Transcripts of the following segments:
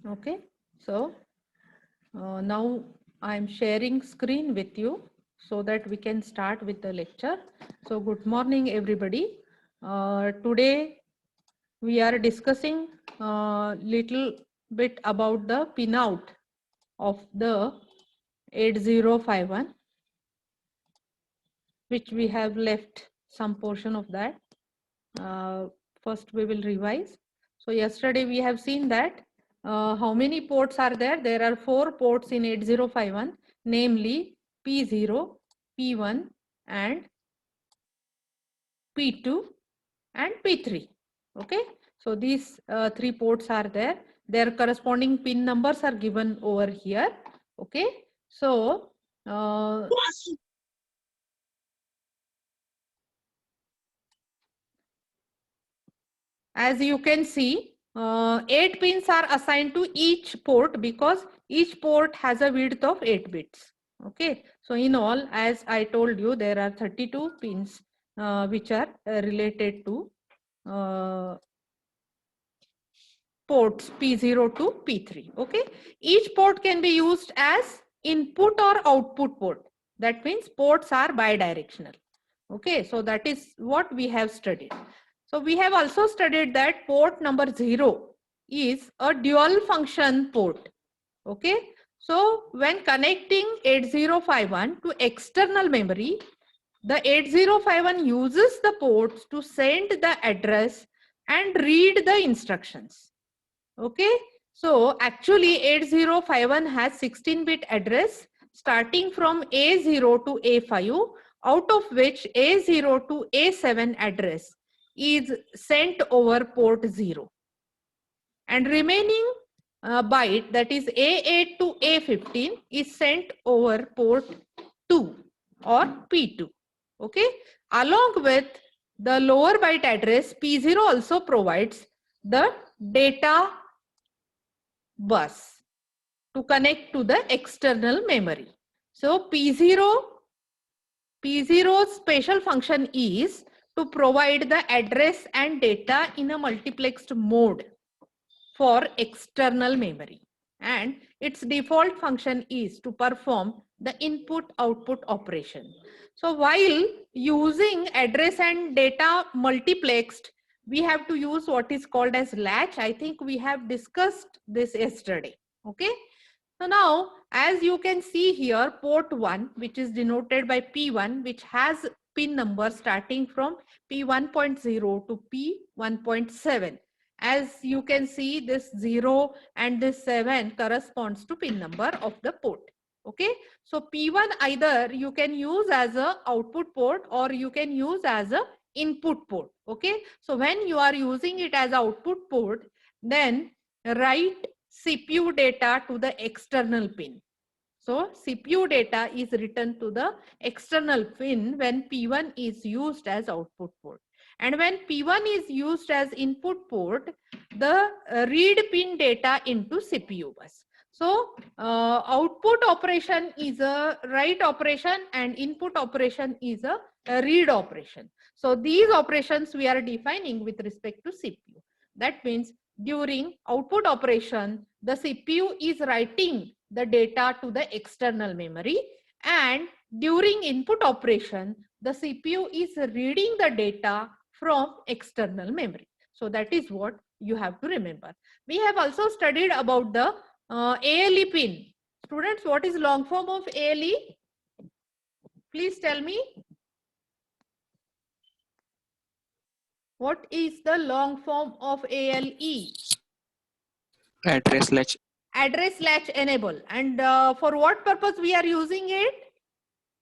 Okay, so now I am sharing screen with you so that we can start with the lecture. So good morning everybody. Today we are discussing little bit about the pinout of the 8051, which we have left some portion of that. First we will revise. So yesterday we have seen that how many ports are there? There are 4 ports in 8051, namely P0, P1 and P2 and P3. Okay, so these 3 ports are there. Their corresponding pin numbers are given over here. Okay, so as you can see, 8 pins are assigned to each port because each port has a width of 8 bits. Okay, so in all, as I told you, there are 32 pins which are related to ports P0 to P3. Okay, each port can be used as input or output port. That means ports are bidirectional. Okay, so that is what we have studied. So we have also studied that port number 0 is a dual function port. Okay, so when connecting 8051 to external memory, the 8051 uses the ports to send the address and read the instructions. Okay, so actually 8051 has 16-bit address starting from A0 to A5, out of which A0 to A7 address is sent over port 0. And remaining byte, that is A8 to A15, is sent over port 2 or P2. Okay, along with the lower byte address, P0 also provides the data bus to connect to the external memory. So P0's special function is to provide the address and data in a multiplexed mode for external memory, and its default function is to perform the input output operation. So while using address and data multiplexed, we have to use what is called as latch. I think we have discussed this yesterday. Okay, so now as you can see here, port 1, which is denoted by P1, which has pin number starting from P1.0 to P1.7. As you can see, this 0 and this 7 corresponds to pin number of the port. Okay, so P1 either you can use as a output port or you can use as a input port. Okay, so when you are using it as output port, then write CPU data to the external pin. So CPU data is written to the external pin when P1 is used as output port. And when P1 is used as input port, the read pin data into CPU bus. So output operation is a write operation and input operation is a read operation. So these operations we are defining with respect to CPU. That means during output operation, the CPU is writing the data to the external memory, and during input operation, the CPU is reading the data from external memory. So that is what you have to remember. We have also studied about the ALE pin. Students, what is long form of ALE? Please tell me. What is the long form of ALE? Address latch. Address latch enable. And for what purpose we are using it?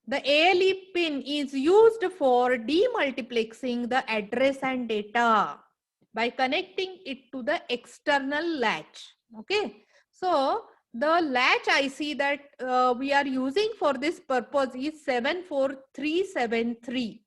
The ALE pin is used for demultiplexing the address and data by connecting it to the external latch. Okay, so the latch IC that we are using for this purpose is 74373.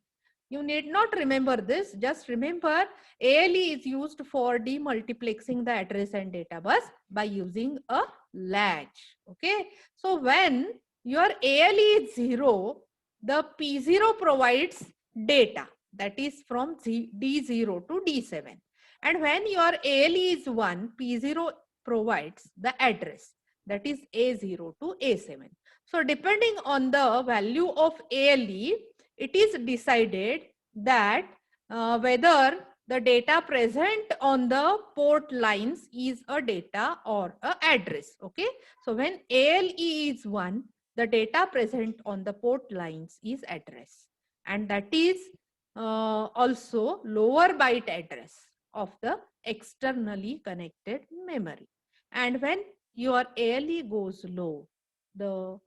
You need not remember this, just remember ALE is used for demultiplexing the address and data bus by using a latch. Okay, so when your ALE is 0, the P0 provides data, that is from D0 to D7. And when your ALE is 1, P0 provides the address, that is A0 to A7. So depending on the value of ALE, it is decided that whether the data present on the port lines is a data or a address. Okay, so when ALE is 1, the data present on the port lines is address, and that is also lower byte address of the externally connected memory. And when your ALE goes low, the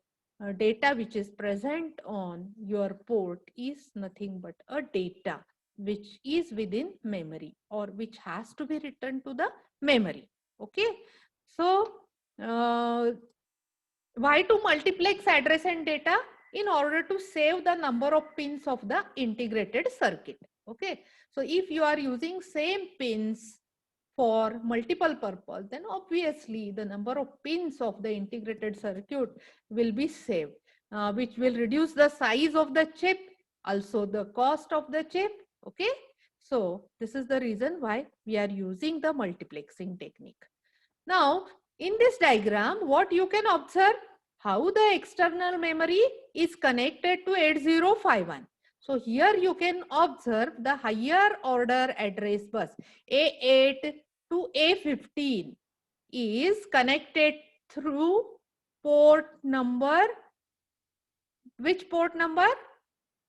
data which is present on your port is nothing but a data which is within memory or which has to be returned to the memory. Okay, so why to multiplex address and data? In order to save the number of pins of the integrated circuit. Okay, so if you are using same pins for multiple purpose, then obviously the number of pins of the integrated circuit will be saved, which will reduce the size of the chip, also the cost of the chip. Okay, so this is the reason why we are using the multiplexing technique. Now, in this diagram, what you can observe, how the external memory is connected to 8051. So here you can observe the higher order address bus A8 to A15 is connected through port number, which port number?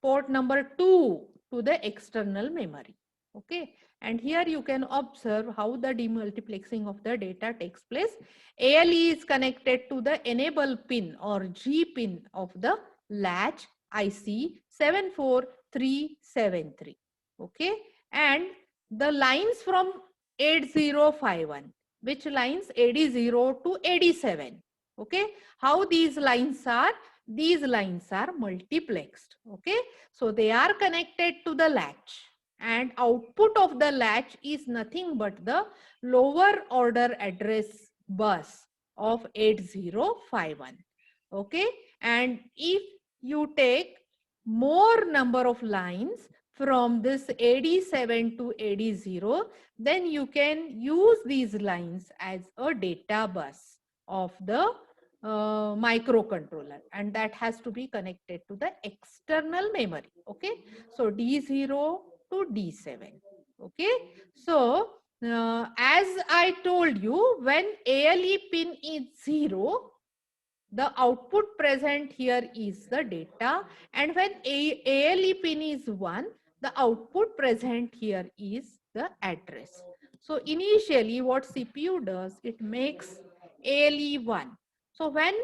Port number 2 to the external memory. Okay, and here you can observe how the demultiplexing of the data takes place. ALE is connected to the enable pin or G pin of the latch IC 74373. Okay, and the lines from 8051, which lines? AD0 to AD7. Okay, how these lines are? These lines are multiplexed. Okay, so they are connected to the latch, and output of the latch is nothing but the lower order address bus of 8051. Okay, and if you take more number of lines from this AD7 to AD0, then you can use these lines as a data bus of the microcontroller, and that has to be connected to the external memory. Okay, so D0 to D7. Okay, so as I told you, when ALE pin is 0, the output present here is the data, and when ALE pin is 1, the output present here is the address. So initially what CPU does, it makes ALE 1. So when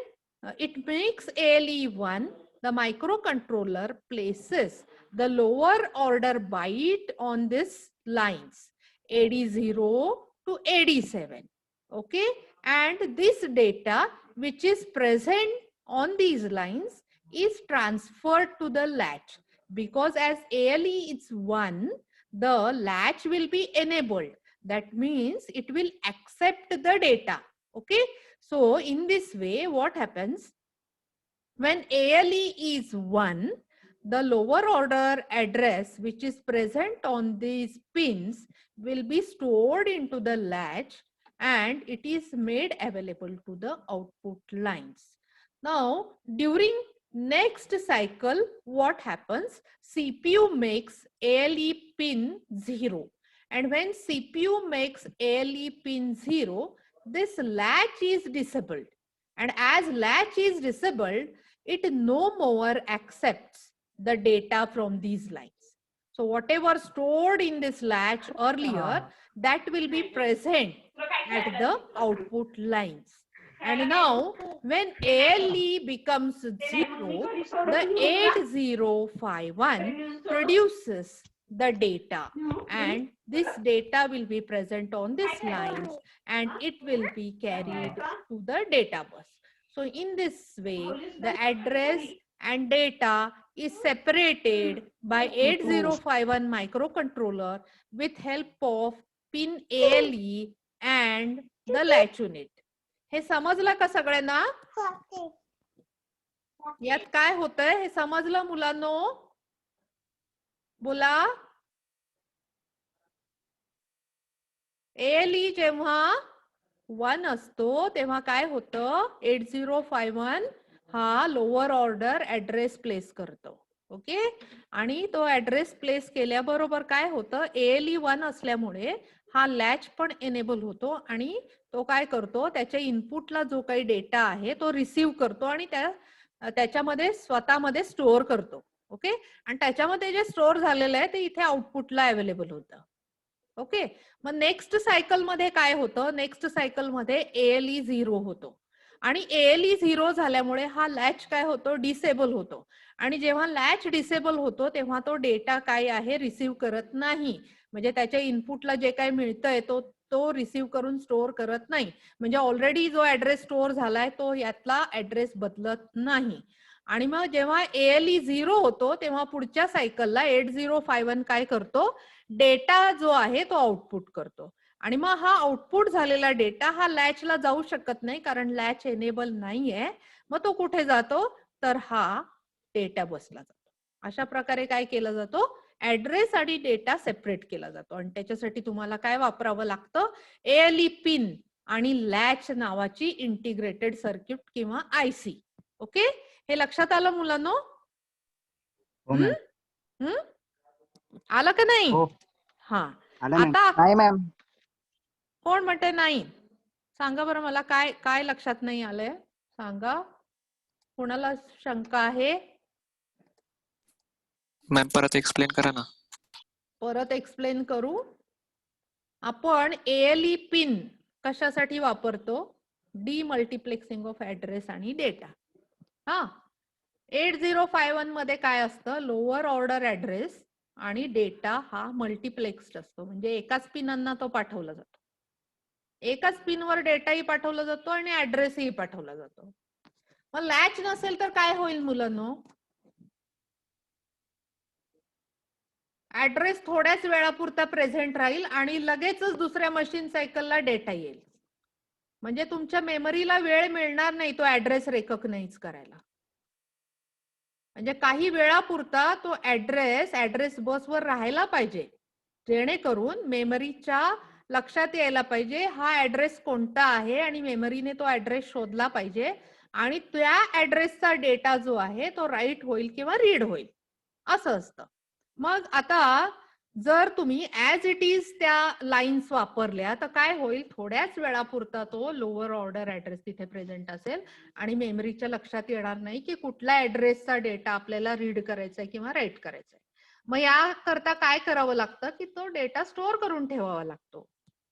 it makes ALE 1, the microcontroller places the lower order byte on this lines AD0 to AD7. Okay, and this data which is present on these lines is transferred to the latch, because as ALE is 1, the latch will be enabled. That means it will accept the data. Okay, so in this way, what happens? When ALE is 1, the lower order address which is present on these pins will be stored into the latch, and it is made available to the output lines. Now, during next cycle, what happens? CPU makes ALE pin 0. And when CPU makes ALE pin 0, this latch is disabled. And as latch is disabled, it no more accepts the data from these lines. So whatever stored in this latch earlier, that will be present at the output lines. And now when ALE becomes 0, the 8051 produces the data, and this data will be present on this lines, and it will be carried to the data bus. So in this way, the address and data is separated by 8051 microcontroller with help of pin ALE and the latch unit. हे समजलं का सगळ्यांना? यात काय होतंय हे समजलं मुलांनो? बोला. ALE जेव्हा 1 असतो तेव्हा काय होतं, 8051 हा लोअर ऑर्डर ऍड्रेस प्लेस करतो. ओके, आणि तो ऍड्रेस प्लेस केल्याबरोबर काय होतं, ALE 1 असल्यामुळे हा लॅच पण एनेबल होतो आणि तो काय करतो, त्याच्या इनपुटला जो काही डेटा आहे तो रिसीव्ह करतो आणि त्याच्यामध्ये स्वतःमध्ये स्टोअर करतो. ओके, आणि त्याच्यामध्ये जे स्टोअर झालेलं आहे ते इथे आउटपुटला अवेलेबल होतं. ओके, मग नेक्स्ट सायकल मध्ये काय होतं, नेक्स्ट सायकल मध्ये ALE 0 होतो आणि ALE 0 झाल्यामुळे हा लॅच काय होतो, डिसेबल होतो. आणि जेव्हा लॅच डिसेबल होतो तेव्हा तो डेटा काय आहे, रिसीव्ह करत नाही. म्हणजे त्याच्या इनपुटला जे काही मिळतंय तो रिसीव्ह करून स्टोअर करत नाही. म्हणजे ऑलरेडी जो ऍड्रेस स्टोअर झालाय तो यातला ऍड्रेस बदलत नाही. आणि मग जेव्हा ALE 0 होतो तेव्हा पुढच्या सायकलला 8051 काय करतो, डेटा जो आहे तो आउटपुट करतो. आणि मग हा आउटपुट झालेला डेटा हा लॅचला जाऊ शकत नाही कारण लॅच एनेबल नाहीये. मग तो कुठे जातो, तर हा डेटा बसला जातो. अशा प्रकारे काय केलं जातो, ऍड्रेस आणि डेटा सेपरेट केला जातो. आणि त्याच्यासाठी तुम्हाला काय वापरावं लागतं, ALE पिन आणि लॅच नावाची इंटिग्रेटेड सर्किट किंवा IC. ओके, हे लक्षात आलं मुलांनो? हो मॅम. आलं का नाही? हो हा, आलं मॅम. आता नाही मॅम. कोण म्हणते नाही, सांगा बरं मला, काय काय लक्षात नाही आलंय सांगा. कोणाला शंका आहे? मॅम परत एक्सप्लेन करा ना. परत एक्सप्लेन करू. आपण ALE पिन कशासाठी वापरतो, डीमल्टिप्लेक्सिंग ऑफ ऍड्रेस आणि डेटा. हा, 8051 मध्ये काय असतं, लोअर ऑर्डर ऍड्रेस आणि डेटा हा मल्टिप्लेक्स्ड असतो. म्हणजे एकाच पिनांना तो पाठवला जातो, एकाच पिनवर डेटाही पाठवला जातो आणि ऍड्रेसही पाठवला जातो. मग लॅच नसेल तर काय होईल मुलांनो, ऍड्रेस थोड्याच वेळापुरता प्रेझेंट राहील आणि लगेचच दुसऱ्या मशीन सायकलला डेटा येईल. म्हणजे तुमच्या मेमरीला वेळ मिळणार नाही तो ऍड्रेस रेकग्नाइज करायला. म्हणजे काही वेळापुरता तो ऍड्रेस बसवर राहायला पाहिजे, जेणेकरून मेमरीच्या लक्षात यायला पाहिजे हा ऍड्रेस कोणता आहे आणि मेमरीने तो ऍड्रेस शोधला पाहिजे आणि त्या ऍड्रेसचा डेटा जो आहे तो राईट होईल किंवा रीड होईल, असं असतं. मग आता जर तुम्ही ऍज इट इज त्या लाईन्स वापरल्या तर काय होईल, थोड्याच वेळापुरता तो लोअर ऑर्डर ऍड्रेस तिथे प्रेझेंट असेल आणि मेमरीच्या लक्षात येणार नाही की कुठल्या ऍड्रेसचा डेटा आपल्याला रीड करायचा आहे किंवा राईट करायचा आहे. मग याकरता काय करावं लागतं की तो डेटा स्टोअर करून ठेवावा लागतो.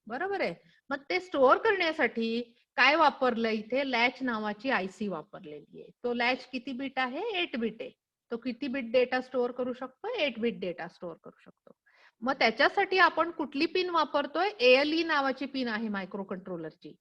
बरोबर आहे. मग ते स्टोअर करण्यासाठी काय वापरलं इथे, लॅच नावाची IC वापरलेली आहे. तो लॅच किती बिट आहे, 8 बिट आहे. तो किती बिट डेटा स्टोअर करू शकतो, 8 बिट डेटा स्टोअर करू शकतो. मग त्याच्यासाठी आपण कुठली पिन वापरतोय, ALE नावाची पिन आहे मायक्रो कंट्रोलरची.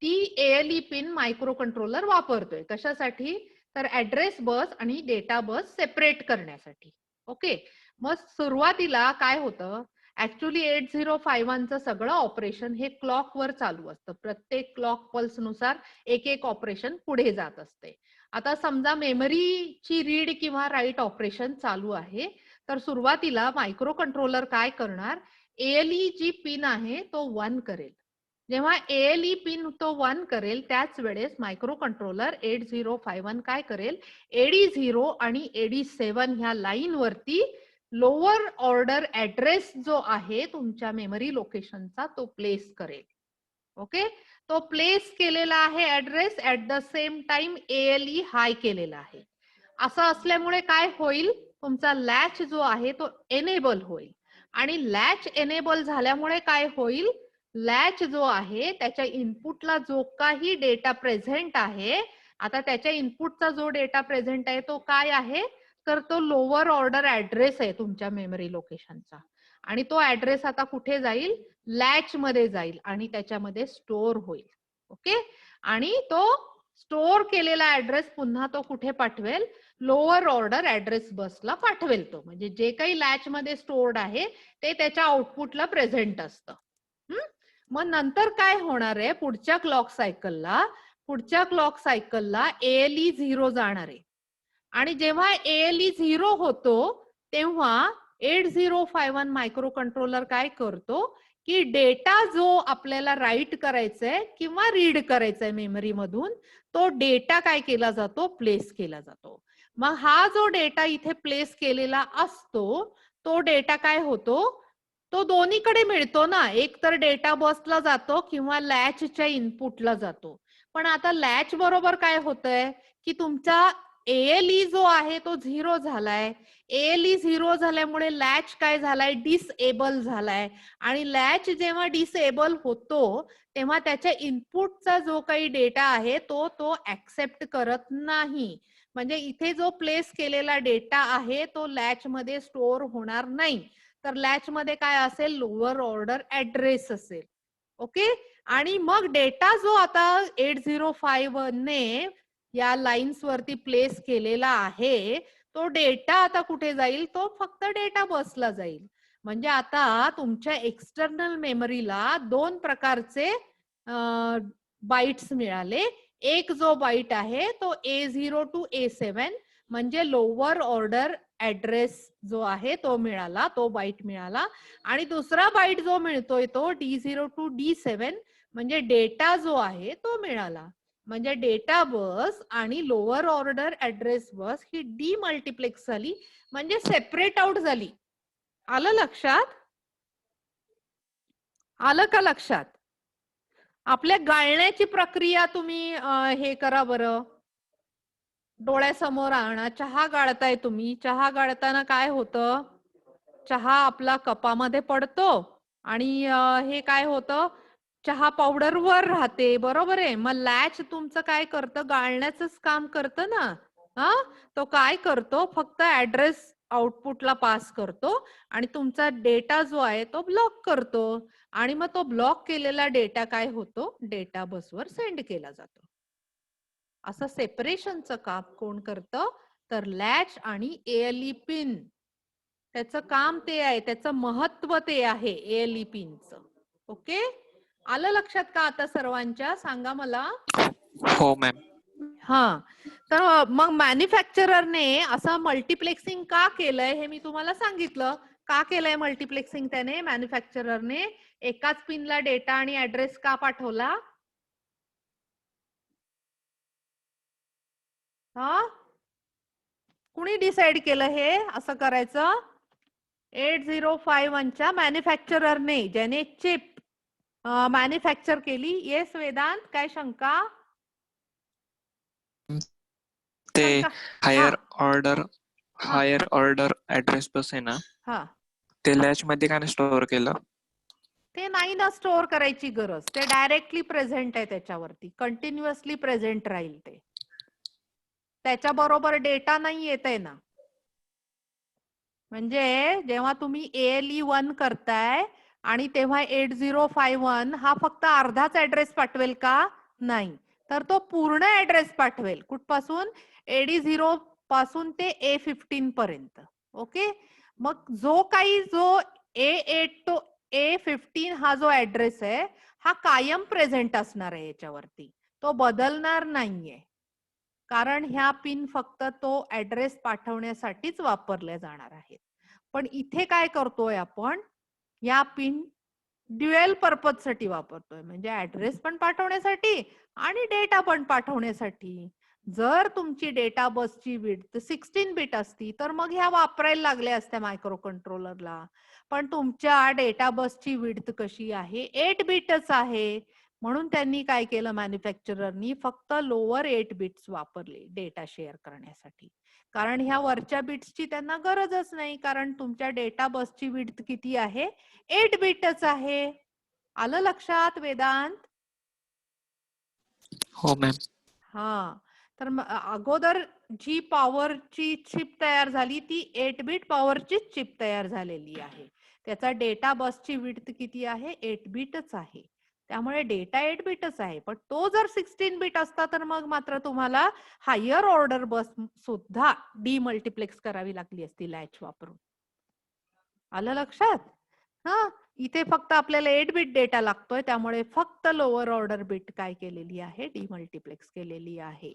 ती ALE पिन मायक्रो कंट्रोलर वापरतोय कशासाठी, तर ऍड्रेस बस आणि डेटा बस सेपरेट करण्यासाठी. ओके, मग सुरुवातीला काय होतं, ऍक्च्युली 8051 चं सगळं ऑपरेशन हे क्लॉकवर चालू असतं. प्रत्येक क्लॉक पल्स नुसार एक एक ऑपरेशन पुढे जात असते. आता समजा मेमरीची रीड किंवा राईट ऑपरेशन चालू आहे, तर सुरुवातीला मायक्रो कंट्रोलर काय करणार, ALE जी पिन आहे तो 1 करेल. जेव्हा ALE पिन तो 1 करेल त्याच वेळेस मायक्रो कंट्रोलर 8051 काय करेल, AD0 आणि AD7 ह्या लाईन वरती लोअर ऑर्डर ऍड्रेस जो आहे तुमच्या मेमरी लोकेशनचा तो प्लेस करेल. ओके, तो प्लेस केलेला आहे address, at the same time ALE हाय केलेला आहे. असं असल्यामुळे काय होईल, तुमचा लॅच जो आहे तो एनेबल होईल आणि लॅच एनेबल झाल्यामुळे काय होईल, लॅच जो आहे त्याच्या इनपुटला जो काही डेटा प्रेझेंट आहे, आता त्याच्या इनपुटचा जो डेटा प्रेझेंट आहे तो काय आहे, तर तो लोअर ऑर्डर ऍड्रेस आहे तुमच्या मेमरी लोकेशनचा आणि तो ऍड्रेस आता कुठे जाईल, लॅच मध्ये जाईल आणि त्याच्यामध्ये स्टोअर होईल. ओके, आणि तो स्टोअर केलेला ऍड्रेस पुन्हा तो कुठे पाठवेल, लोअर ऑर्डर ऍड्रेस बसला पाठवेल तो. म्हणजे जे काही लॅच मध्ये स्टोअर्ड आहे ते त्याच्या आउटपुटला प्रेझेंट असतं. मग नंतर काय होणार आहे, पुढच्या क्लॉक सायकलला ALE 0 जाणार आहे आणि जेव्हा ALE 0 होतो तेव्हा 8051 मायक्रो कंट्रोलर काय करतो, की डेटा जो आपल्याला राईट करायचाय किंवा रीड करायचाय मेमरी मधून, तो डेटा काय केला जातो, प्लेस केला जातो. मग हा जो डेटा इथे प्लेस केलेला असतो, तो डेटा काय होतो, तो दोन्हीकडे मिळतो ना. एक तर डेटा बसला जातो किंवा लॅचच्या इनपुटला जातो. पण आता लॅच बरोबर काय होतंय, की तुमचा ALE जो आहे तो 0 झालाय. ALE 0 झाल्यामुळे लॅच काय झालाय, डिसेबल झालाय. आणि लॅच जेव्हा डिसेबल होतो तेव्हा त्याच्या इनपुटचा जो काही डेटा आहे तो ऍक्सेप्ट करत नाही. म्हणजे इथे जो प्लेस केलेला डेटा आहे तो लॅच मध्ये स्टोअर होणार नाही. तर लॅच मध्ये काय असेल, लोअर ऑर्डर ऍड्रेस असेल. ओके. आणि मग डेटा जो आता 8051 ने या लाईन्स वरती प्लेस केलेला आहे, तो डेटा आता कुठे जाईल, तो फक्त डेटा बसला जाईल. म्हणजे आता तुमच्या एक्सटर्नल मेमरीला दोन प्रकारचे बाईट्स मिळाले. एक जो बाईट आहे तो A0 to A7 म्हणजे लोअर ऑर्डर ऍड्रेस जो आहे तो मिळाला, तो बाईट मिळाला. आणि दुसरा बाईट जो मिळतोय तो D0 to D7 म्हणजे डेटा जो आहे तो मिळाला. म्हणजे डेटा बस आणि लोअर ऑर्डर ऍड्रेस बस ही डीमल्टिप्लेक्स झाली, म्हणजे सेपरेट आउट झाली. आलं लक्षात? आलं का लक्षात? आपल्या गाळण्याची प्रक्रिया तुम्ही हे करा बरं. डोळ्यासमोर आणा. चहा गाळताय तुम्ही. चहा गाळताना काय होतं, चहा आपला कपामध्ये पडतो आणि हे काय होतं, चहा पावडर वर राहते. बरोबर आहे. मग लॅच तुमचं काय करतं, गाळण्याचंच काम करतं ना. हा, तो काय करतो, फक्त ऍड्रेस आउटपुटला पास करतो आणि तुमचा डेटा जो आहे तो ब्लॉक करतो. आणि मग तो ब्लॉक केलेला डेटा काय होतो, डेटा बसवर सेंड केला जातो. असं सेपरेशनचं काम कोण करतं, तर लॅच आणि ALE पिन. त्याचं काम ते आहे, त्याचं महत्व ते आहे ALE पिनचं. ओके. आलं लक्षात का आता सर्वांच्या? सांगा मला. हो मॅम. हा. तर मग मॅन्युफॅक्चररने असं मल्टिप्लेक्सिंग का केलंय हे मी तुम्हाला सांगितलं. का केलंय मल्टिप्लेक्सिंग त्याने, मॅन्युफॅक्चररने एकाच पिनला डेटा आणि ऍड्रेस का पाठवला? हा, कुणी डिसाइड केलं हे असं करायचं? 8051 च्या मॅन्युफॅक्चररने, ज्याने चिप मॅन्युफॅक्चर केली. येस वेदांत, काय शंका? ते शंका? हायर ऑर्डर हा हायर ऑर्डर ऍड्रेस बस आहे ना, हा, ते लॅच मध्ये काय स्टोअर केलं? ते नाही ना स्टोअर करायची गरज. ते डायरेक्टली प्रेझेंट आहे त्याच्यावरती, कंटिन्युअसली प्रेझेंट राहील ते. त्याच्या बरोबर डेटा नाही येत आहे ना. म्हणजे जेव्हा तुम्ही ALE 1 करताय आणि तेव्हा 8051 हा फक्त अर्धाच ऍड्रेस पाठवेल का? नाही. तर तो पूर्ण ऍड्रेस पाठवेल. कुठपासून? AD0 पासून ते A15 पर्यंत. ओके. मग जो A8 to A15 हा जो ऍड्रेस आहे हा कायम प्रेझेंट असणार आहे याच्यावरती, तो बदलणार नाहीये. कारण ह्या पिन फक्त तो ऍड्रेस पाठवण्यासाठीच वापरल्या जाणार आहेत. पण इथे काय करतोय आपण, या पिन ड्युएल पर्पज साठी वापरतोय. म्हणजे ऍड्रेस पण पाठवण्यासाठी आणि डेटा पण पाठवण्यासाठी. जर तुमची डेटा बसची विड्थ 16 बिट असती तर मग ह्या वापरायला लागल्या असत्या मायक्रो कंट्रोलरला. पण तुमच्या डेटा बसची विड्थ कशी आहे, 8 बिटच आहे. म्हणून त्यांनी काय केलं, मॅन्युफॅक्चररनी फक्त लोअर 8 बिट्स वापरले डेटा शेअर करण्यासाठी. कारण ह्या वरच्या बिट्सची त्यांना गरजच नाही, कारण तुमच्या डेटा बसची विड्थ किती आहे, 8 बिटच आहे. आलं लक्षात वेदांत? हो मॅम. हा. तर अगोदर जी पॉवरची चिप तयार झाली ती 8 बिट पॉवरची चिप तयार झालेली आहे. त्याचा डेटा बसची विड्थ किती आहे, 8 बिटच आहे. त्यामुळे डेटा 8 बिटच आहे. पण तो जर 16 बिट असता तर मग मात्र तुम्हाला हायर ऑर्डर बस सुद्धा डीमल्टिप्लेक्स करावी लागली असती लॅच वापरून. आलं लक्षात? हा. इथे फक्त आपल्याला 8 बिट डेटा लागतोय, त्यामुळे फक्त लोअर ऑर्डर बिट काय केलेली आहे, डीमल्टिप्लेक्स केलेली आहे.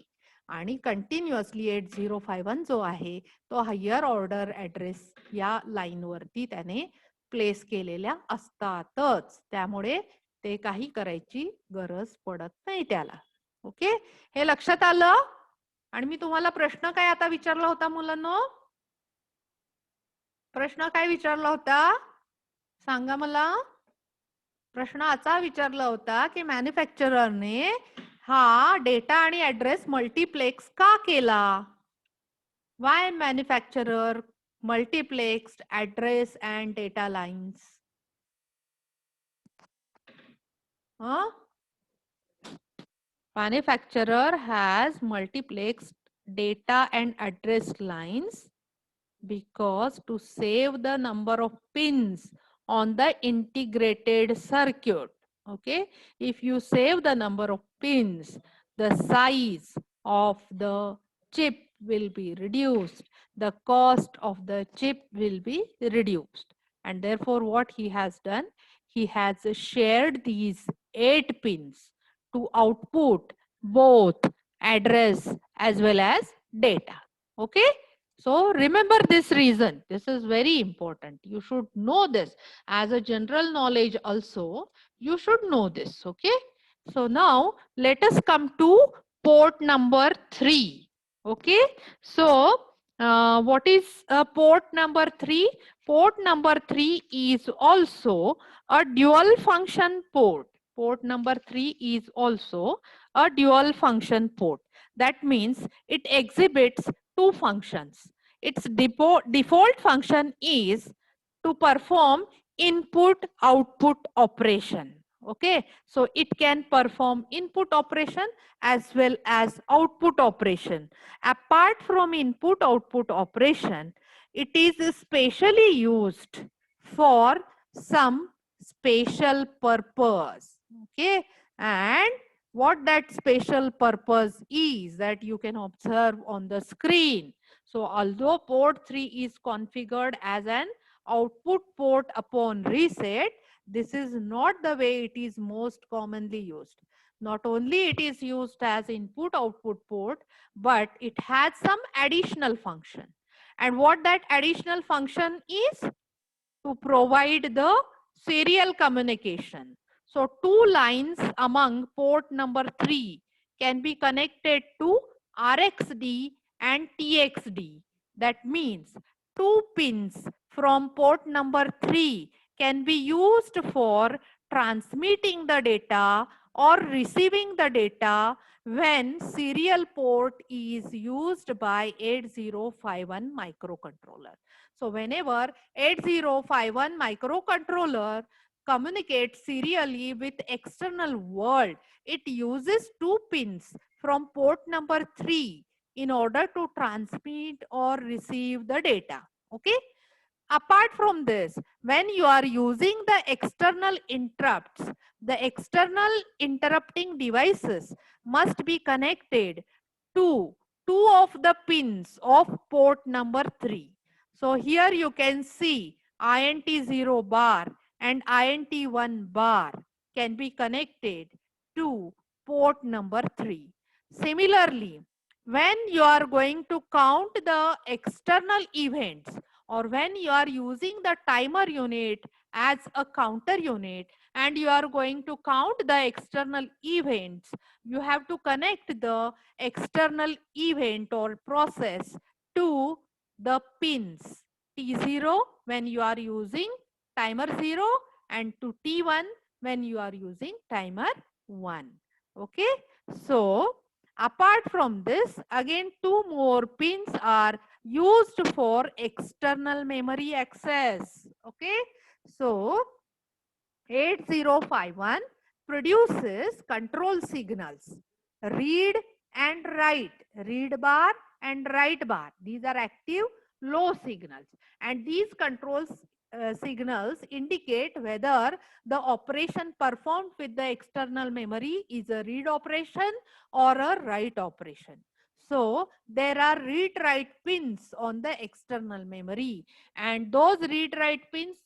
आणि कंटिन्युअसली 8051 जो आहे तो हायर ऑर्डर ऍड्रेस या लाईन वरती त्याने प्लेस केलेल्या असतातच, त्यामुळे ते काही करायची गरज पडत नाही त्याला. ओके, हे लक्षात आलं. आणि मी तुम्हाला प्रश्न काय आता विचारला होता मुलांनो? प्रश्न काय विचारला होता सांगा मला. प्रश्न असा विचारला होता की मॅन्युफॅक्चररने हा डेटा आणि ऍड्रेस मल्टीप्लेक्स का केला? वाय manufacturer multiplexed address and data lines? Huh? Manufacturer has multiplexed data and address lines because to save the number of pins on the integrated circuit. Okay, if you save the number of pins, the size of the chip will be reduced, the cost of the chip will be reduced, and therefore what he has done, he has shared these 8 pins to output both address as well as data. Okay, so remember this reason. This is very important. You should know this as a general knowledge also. You should know this. Okay. So now let us come to port number 3. Okay. So what is port number 3? Port number 3 is also a dual function port. Port number 3 is also a dual function port. That means it exhibits 2 functions. Its default function is to perform input output operation. Okay, so it can perform input operation as well as output operation. Apart from input output operation, it is specially used for some special purpose. Okay, and what that special purpose is that you can observe on the screen. So although port 3 is configured as an output port upon reset, this is not the way it is most commonly used. Not only it is used as input output port, but it has some additional function. And what that additional function is? To provide the serial communication. So 2 lines among port number 3 can be connected to RxD and TxD. That means 2 pins from port number 3 can be used for transmitting the data or receiving the data when serial port is used by 8051 microcontroller. So whenever 8051 microcontroller communicates serially with external world, it uses 2 pins from port number 3 in order to transmit or receive the data. Okay. Apart from this, when you are using the external interrupts, the external interrupting devices must be connected to 2 of the pins of port number 3. So here you can see INT0 bar and INT1 bar can be connected to port number 3. Similarly, when you are going to count the external events, or when you are using the timer unit as a counter unit and you are going to count the external events, you have to connect the external event or process to the pins T0 when you are using timer 0 and to T1 when you are using timer 1. Okay, so apart from this, again 2 more pins are used for external memory access. Okay, so 8051 produces control signals, read and write, read bar and write bar. These are active low signals, and these controls signals indicate whether the operation performed with the external memory is a read operation or a write operation. So there are read write pins on the external memory, and those read write pins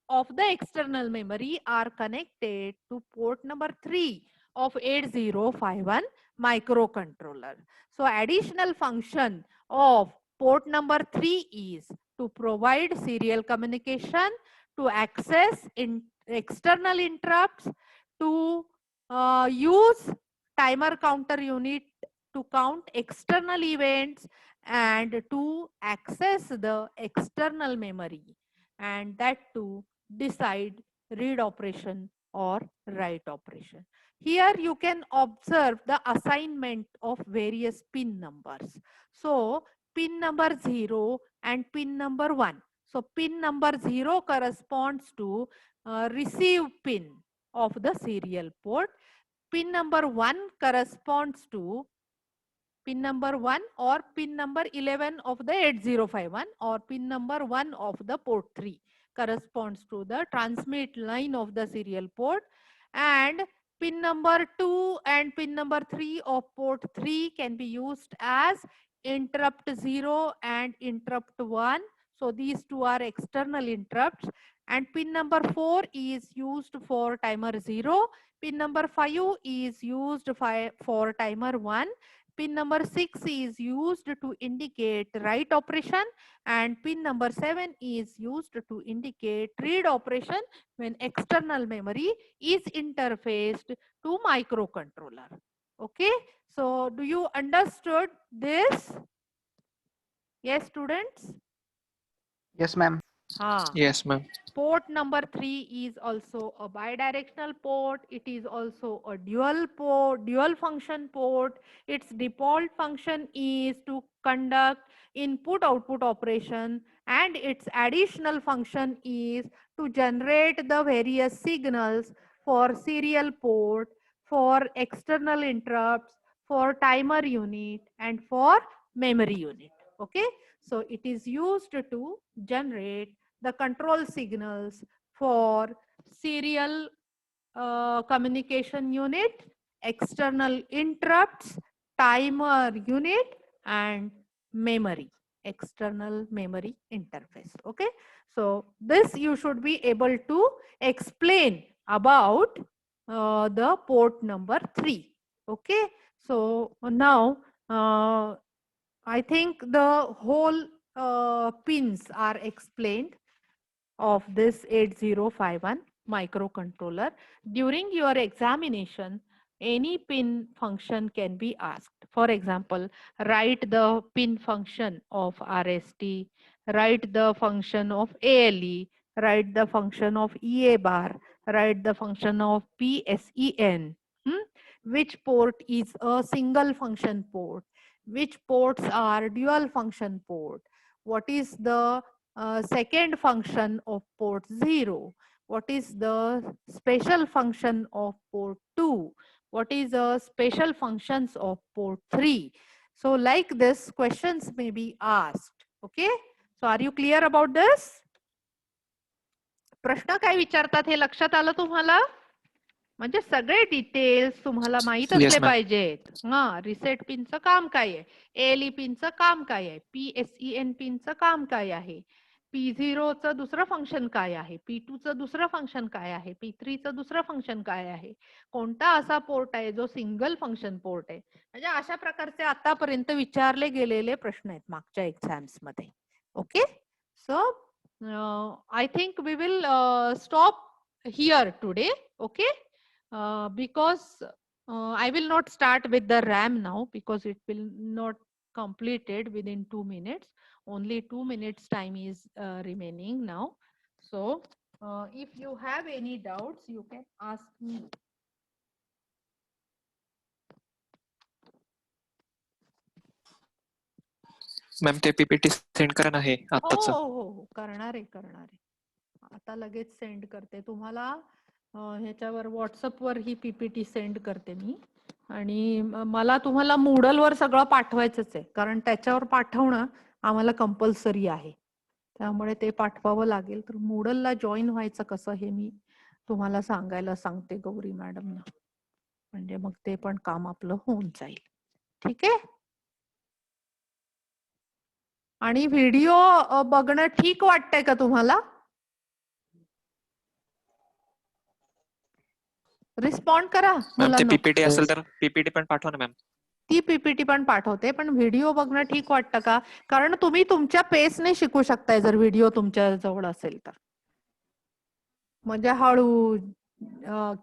of the external memory are connected to port number 3 of 8051 microcontroller. So additional function of port number 3 is to provide serial communication to access external interrupts, to use timer counter unit to count external events, and to access the external memory, and that to decide read operation or write operation. Here you can observe the assignment of various pin numbers. So pin number 0 and pin number 1. So pin number 0 corresponds to receive pin of the serial port. Pin number 1 corresponds to pin number 1 or pin number 11 of the 8051, or pin number 1 of the port 3 corresponds to the transmit line of the serial port, and pin number 2 and pin number 3 of port 3 can be used as interrupt 0 and interrupt 1. So these two are external interrupts, and pin number 4 is used for timer 0. Pin number 5 is used for timer 1. Pin number 6 is used to indicate write operation, and pin number 7 is used to indicate read operation when external memory is interfaced to microcontroller. Okay, so do you understood this? Yes, students? Yes, ma'am. Yes, ma'am. Port number 3 is also a bidirectional port. It is also a dual port, dual function port. Its default function is to conduct input output operation, and its additional function is to generate the various signals for serial port, for external interrupts, for timer unit, and for memory unit. Okay, so it is used to generate the control signals for serial communication unit, external interrupts, timer unit, and memory, external memory interface. Okay, so this you should be able to explain about the port number 3. Okay, so now I think the whole pins are explained of this 8051 microcontroller. During your examination, any pin function can be asked. For example, write the pin function of RST, write the function of ALE, write the function of EA bar, write the function of PSEN. Which port is a single function port? Which ports are dual function port? What is the second function of port 0? What is the special function of port 2? What is the special functions of port 3? So like this, questions may be asked. Okay, so are you clear about this? प्रश्न काय विचारतात हे लक्षात आलं तुम्हाला? म्हणजे सगळे details तुम्हाला माहित Yes, असले ma'am. पाहिजेत. रिसेट पिनचं काम काय आहे, एएलई पिनचं काम काय आहे, पीएसईएन पिनचं काम काय आहे, P0 चं दुसरं फंक्शन काय आहे, P2 चं दुसरं फंक्शन काय आहे, P3 चं दुसरं फंक्शन काय आहे, कोणता असा पोर्ट आहे जो सिंगल फंक्शन पोर्ट आहे. म्हणजे अशा प्रकारचे आतापर्यंत विचारले गेलेले प्रश्न आहेत मागच्या एक्झाम्स मध्ये. Okay, so I think we will stop here today. Okay, because I will not start with the RAM now, because it will not completed within 2 minutes. Only 2 minutes time is remaining now. So if you have any doubts, you can ask me. Ma'am ते PPT send करा ना हे हो आत्ताच. हो हो, करणार आहे. आता लगेच सेंड करते तुम्हाला. ह्याच्यावर व्हॉट्सअपवर ही पीपीटी सेंड करते मी. आणि मला तुम्हाला Moodle वर सगळं पाठवायचंच आहे, कारण त्याच्यावर पाठवणं आम्हाला कंपल्सरी आहे. त्यामुळे ते पाठवावं लागेल. तर Moodle ला जॉईन व्हायचं कसं हे मी तुम्हाला सांगायला सांगते गौरी मॅडमना, म्हणजे मग ते पण काम आपलं होऊन जाईल. ठीक आहे. आणि व्हिडिओ बघणं ठीक वाटतंय का तुम्हाला? रिस्पॉन्ड करा मॅम ते मुलांना. पीपीटी असेल तर पीपीटी पण पाठवा ना मॅम. ती पीपीटी पण पाठवते, पण व्हिडिओ बघणं ठीक वाटतं का? कारण तुम्ही तुमच्या पेसने शिकू शकताय जर व्हिडिओ तुमच्या जवळ असेल तर. म्हणजे हळू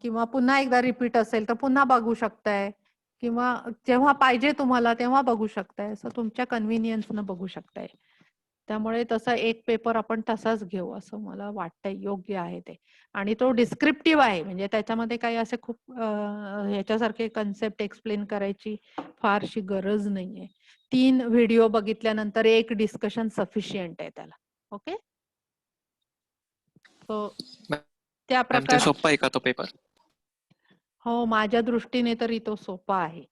किंवा पुन्हा एकदा रिपीट असेल तर पुन्हा बघू शकताय किंवा जेव्हा पाहिजे तुम्हाला तेव्हा बघू शकताय, असं तुमच्या कन्व्हिनियन्सनं बघू शकताय. त्यामुळे तसा एक पेपर आपण तसाच घेऊ असं मला वाटतंय, योग्य आहे ते. आणि तो डिस्क्रिप्टिव्ह आहे, म्हणजे त्याच्यामध्ये काही असे खूप ह्याच्यासारखे कन्सेप्ट एक्सप्लेन करायची फारशी गरज नाहीये. 3 व्हिडिओ बघितल्यानंतर एक डिस्कशन सफिशियंट आहे त्याला. ओके, सो त्या मॅम ते प्रकार सोपं आहे का तो पेपर? हो, माझ्या दृष्टीने तरी तो सोपा आहे.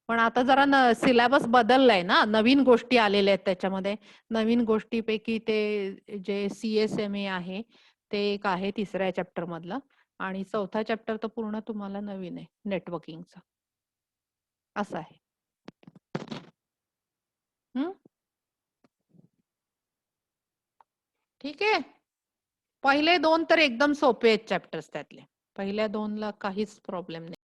पण आता जरा सिलेबस बदललाय ना, नवीन गोष्टी आलेल्या आहेत त्याच्यामध्ये. नवीन गोष्टीपैकी ते जे CSMA आहे ते एक आहे 3ऱ्या चॅप्टर मधलं, आणि 4था चॅप्टर तर पूर्ण तुम्हाला नवीन आहे नेटवर्किंगचा, असं आहे. ठीक आहे. पहिले 2 तर एकदम सोपे आहेत चॅप्टर्स त्यातले. पहिल्या 2ला काहीच प्रॉब्लेम नाही.